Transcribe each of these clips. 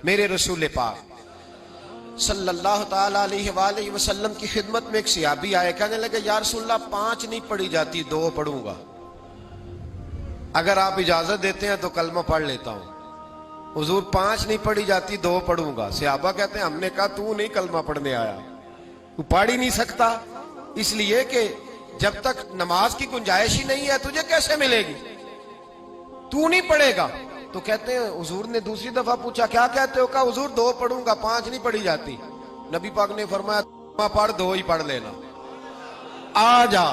میرے رسول پاک صلی اللہ تعالیٰ علیہ وآلہ وسلم کی خدمت میں ایک صحابی آئے، کہنے لگے یا رسول اللہ 5 نہیں پڑھی جاتی، 2 پڑھوں گا، اگر آپ اجازت دیتے ہیں تو کلمہ پڑھ لیتا ہوں۔ حضور 5 نہیں پڑھی جاتی، 2 پڑھوں گا۔ صحابہ کہتے ہیں ہم نے کہا تو نہیں کلمہ پڑھنے آیا، تو پڑھ ہی نہیں سکتا، اس لیے کہ جب تک نماز کی گنجائش ہی نہیں ہے تجھے کیسے ملے گی، تو نہیں پڑھے گا۔ تو کہتے ہیں حضور نے دوسری دفعہ پوچھا کیا کہتے ہو؟ کہا حضور 2 پڑھوں گا، 5 نہیں پڑھی جاتی۔ نبی پاک نے فرمایا پڑھ 2 ہی پڑھ لینا، آ جا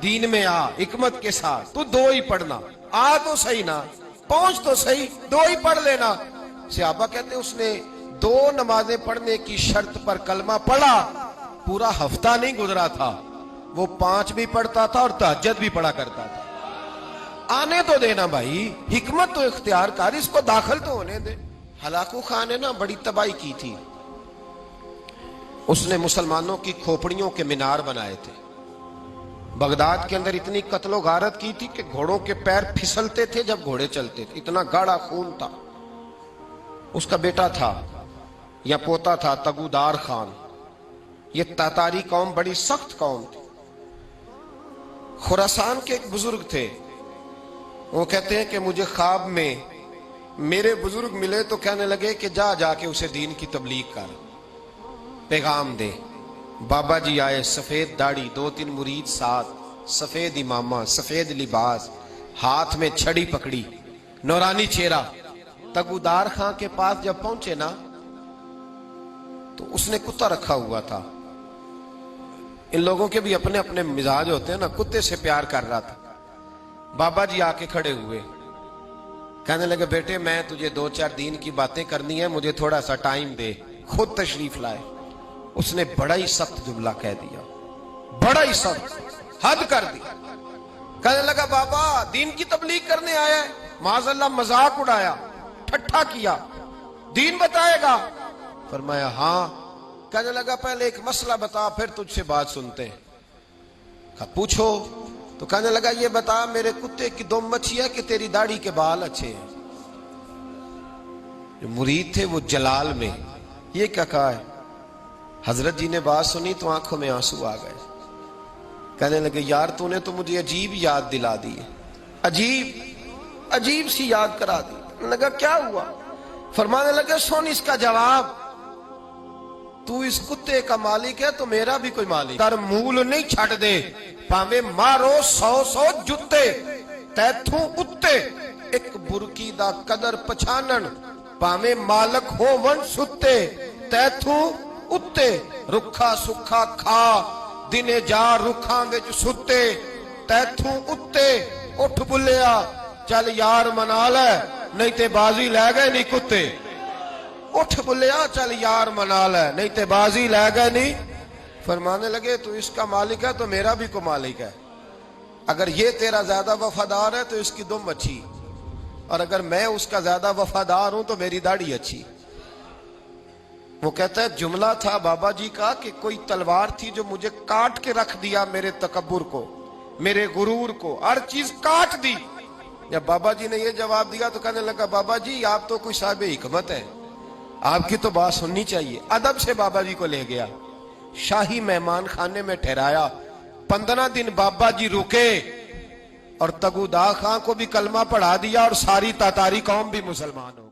دین میں آ حکمت کے ساتھ، تو 2 ہی پڑھنا، آ تو صحیح نا، پہنچ تو صحیح، 2 ہی پڑھ لینا۔ صحابہ کہتے ہیں اس نے 2 نمازیں پڑھنے کی شرط پر کلمہ پڑھا، پورا ہفتہ نہیں گزرا تھا وہ 5 بھی پڑھتا تھا اور تہجد بھی پڑھا کرتا تھا۔ آنے تو دینا بھائی، حکمت تو اختیار کر، اس کو داخل تو ہونے دے۔ ہلاکو خان نے نا بڑی تباہی کی تھی، اس نے مسلمانوں کی کھوپڑیوں کے مینار بنائے تھے، بغداد کے اندر اتنی قتل و غارت کی تھی کہ گھوڑوں کے پیر پھسلتے تھے جب گھوڑے چلتے تھے، اتنا گاڑا خون تھا۔ اس کا بیٹا تھا یا پوتا تھا تگودار خان، یہ تاتاری قوم بڑی سخت قوم تھی۔ خراسان کے ایک بزرگ تھے، وہ کہتے ہیں کہ مجھے خواب میں میرے بزرگ ملے تو کہنے لگے کہ جا جا کے اسے دین کی تبلیغ کر، پیغام دے۔ بابا جی آئے، سفید داڑھی، 2-3 مرید ساتھ، سفید امامہ، سفید لباس، ہاتھ میں چھڑی پکڑی، نورانی چہرہ۔ تگودار خان کے پاس جب پہنچے نا تو اس نے کتا رکھا ہوا تھا، ان لوگوں کے بھی اپنے اپنے مزاج ہوتے ہیں نا، کتے سے پیار کر رہا تھا۔ بابا جی آ کے کھڑے ہوئے، کہنے لگے بیٹے میں تجھے 2-4 دین کی باتیں کرنی ہے، مجھے تھوڑا سا ٹائم دے۔ خود تشریف لائے۔ اس نے بڑا ہی سخت جملہ کہہ دیا، بڑا ہی سخت، حد کر دی۔ کہنے لگا بابا دین کی تبلیغ کرنے آیا ہے؟ معاذ اللہ مذاق اڑایا، ٹھٹھا کیا، دین بتائے گا؟ فرمایا ہاں۔ کہنے لگا پہلے ایک مسئلہ بتا پھر تجھ سے بات سنتے ہیں۔ کہا پوچھو۔ تو کہنے لگا یہ بتا میرے کتے کی دم اچھی ہے کہ تیری داڑھی کے بال اچھے ہیں؟ جو مرید تھے وہ جلال میں، یہ کیا کہا ہے؟ حضرت جی نے بات سنی تو آنکھوں میں آنسو آ گئے۔ کہنے لگے یار تو نے تو مجھے عجیب یاد دلا دی ہے، عجیب سی یاد کرا دی۔ کہنے لگا کیا ہوا؟ فرمانے لگے سن اس کا جواب، تو اس کتے کا مالک ہے تو میرا بھی کوئی مالک، تر مول نہیں چھڑ دے، پاویں مارو 100 جتے، تیتھوں اتے ایک برکی دا قدر پچھانن، پاویں مالک ہو ون ستے، تیتھوں اتے رکھا سکھا کھا، دنے جا رکھاں وچ ستے، تیتھوں اتے اٹھ بلیا چل یار منا لے، نہیں تے بازی لے گئے نہیں کتے، اٹھ بلیا چل یار منا لے، نہیں تے بازی لے گئے نہیں۔ فرمانے لگے تو اس کا مالک ہے تو میرا بھی کو مالک ہے، اگر یہ تیرا زیادہ وفادار ہے تو اس کی دم اچھی، اور اگر میں اس کا زیادہ وفادار ہوں تو میری داڑھی اچھی۔ وہ کہتا ہے جملہ تھا بابا جی کا کہ کوئی تلوار تھی جو مجھے کاٹ کے رکھ دیا، میرے تکبر کو، میرے غرور کو، ہر چیز کاٹ دی۔ جب بابا جی نے یہ جواب دیا تو کہنے لگا بابا جی آپ تو کوئی صاحب حکمت ہے، آپ کی تو بات سننی چاہیے۔ ادب سے بابا جی کو لے گیا، شاہی مہمان خانے میں ٹھہرایا، 15 دن بابا جی رکے اور تگودار خان کو بھی کلمہ پڑھا دیا اور ساری تاتاری قوم بھی مسلمان ہو۔